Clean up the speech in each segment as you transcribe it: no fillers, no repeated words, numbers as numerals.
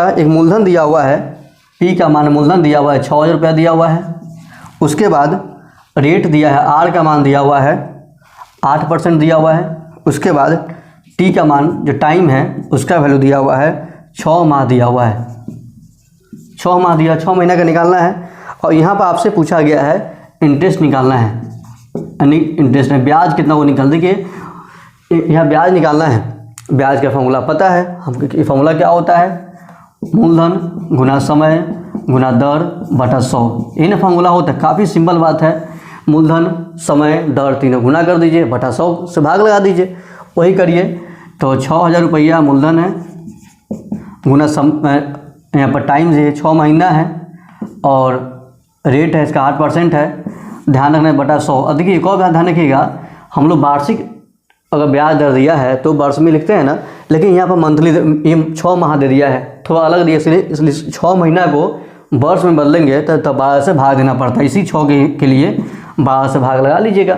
का एक मूलधन दिया हुआ है, पी का मान मूलधन दिया हुआ है 6000 रुपया दिया हुआ है। उसके बाद रेट दिया है, आर का मान दिया हुआ है 8% दिया हुआ है। उसके बाद टी का मान जो टाइम है उसका वैल्यू दिया हुआ है 6 माह दिया हुआ है, 6 माह दिया, 6 महीना का निकालना है। और यहाँ पर आपसे पूछा गया है इंटरेस्ट निकालना है, यानी इंटरेस्ट में ब्याज कितना वो निकाल, देखिए यहाँ ब्याज निकालना है। ब्याज का फॉर्मूला पता है हमको, कि फॉर्मूला क्या होता है, मूलधन गुना समय गुना दर बटा 100, यही ना फॉर्मूला होता है। काफ़ी सिंपल बात है, मूलधन समय दर तीनों गुना कर दीजिए, बटा 100 से भाग लगा दीजिए, वही करिए। तो 6000 रुपया मूलधन है, गुना यहाँ पर टाइम है 6 महीना है, और रेट है इसका 8% है, ध्यान रखना है बटा 100। अब देखिए एक और बात ध्यान रखिएगा, हम लोग वार्षिक अगर ब्याज दर दिया है तो वर्ष में लिखते हैं ना, लेकिन यहाँ पर मंथली ये 6 माह दे दिया है, थोड़ा अलग दिया, इसलिए 6 महीना को वर्ष में बदलेंगे तो 12 से भाग देना पड़ता है। इसी 6 के लिए 12 से भाग लगा लीजिएगा,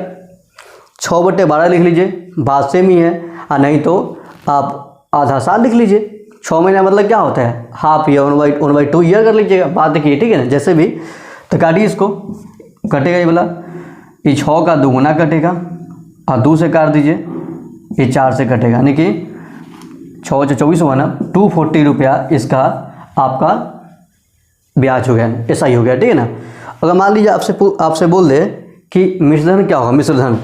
6/12 लिख लीजिए, बात सेम ही है। और नहीं तो आप आधा साल लिख लीजिए, 6 महीना मतलब क्या होता है, हाफ ईयर 1/2 ईयर कर लीजिएगा, बात देखिए, ठीक है ना। जैसे भी तो काटिए, इसको कटेगा ये वाला, ये 6 का 2 गुना कटेगा, और 2 से काट दीजिए, ये 4 से कटेगा, यानी कि 6 से 24 हुआ ना, 240 रुपया इसका आपका ब्याज हो गया, ऐसा ही हो गया, ठीक है ना। अगर मान लीजिए आपसे बोल दे कि मिश्रधन क्या होगा, मिश्रधन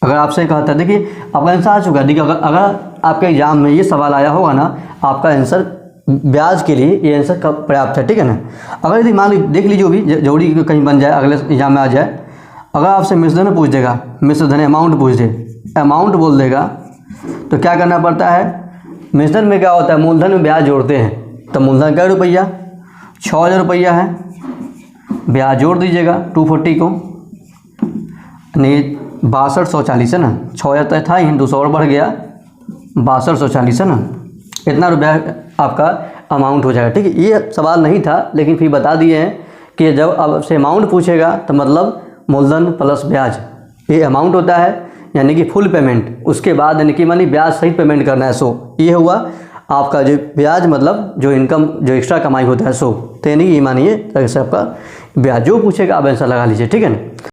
अगर आपसे कहा था, देखिए आपका आंसर आ चुका है। देखिए अगर आपके एग्जाम में ये सवाल आया होगा ना, आपका आंसर ब्याज के लिए ये आंसर पर्याप्त है, ठीक है ना। अगर यदि मान लीजिए देख लीजिए भी जोड़ी कहीं बन जाए, अगले एग्जाम में आ जाए, अगर आपसे मिश्रधन पूछ देगा, मिश्रधन अमाउंट पूछ दे, अमाउंट बोल देगा, तो क्या करना पड़ता है, मिश्रधन में क्या होता है, मूलधन में ब्याज जोड़ते हैं। तो मूलधन क्या रुपया, 6000 रुपया है, ब्याज जोड़ दीजिएगा 240 को, नहीं 6240 है ना, 6000 तो था ही, 200 और बढ़ गया, 6240 है ना, इतना रुपया आपका अमाउंट हो जाएगा, ठीक है। ये सवाल नहीं था, लेकिन फिर बता दिए हैं कि जब आपसे अमाउंट पूछेगा तो मतलब मूलधन प्लस ब्याज ये अमाउंट होता है, यानी कि फुल पेमेंट, उसके बाद यानी कि मानी ब्याज सहित पेमेंट करना है। 100 ये हुआ आपका जो ब्याज, मतलब जो इनकम जो एक्स्ट्रा कमाई होता है 100, तो यानी ये मानिए ऐसे आपका ब्याज जो पूछेगा आप आंसर लगा लीजिए, ठीक है ना।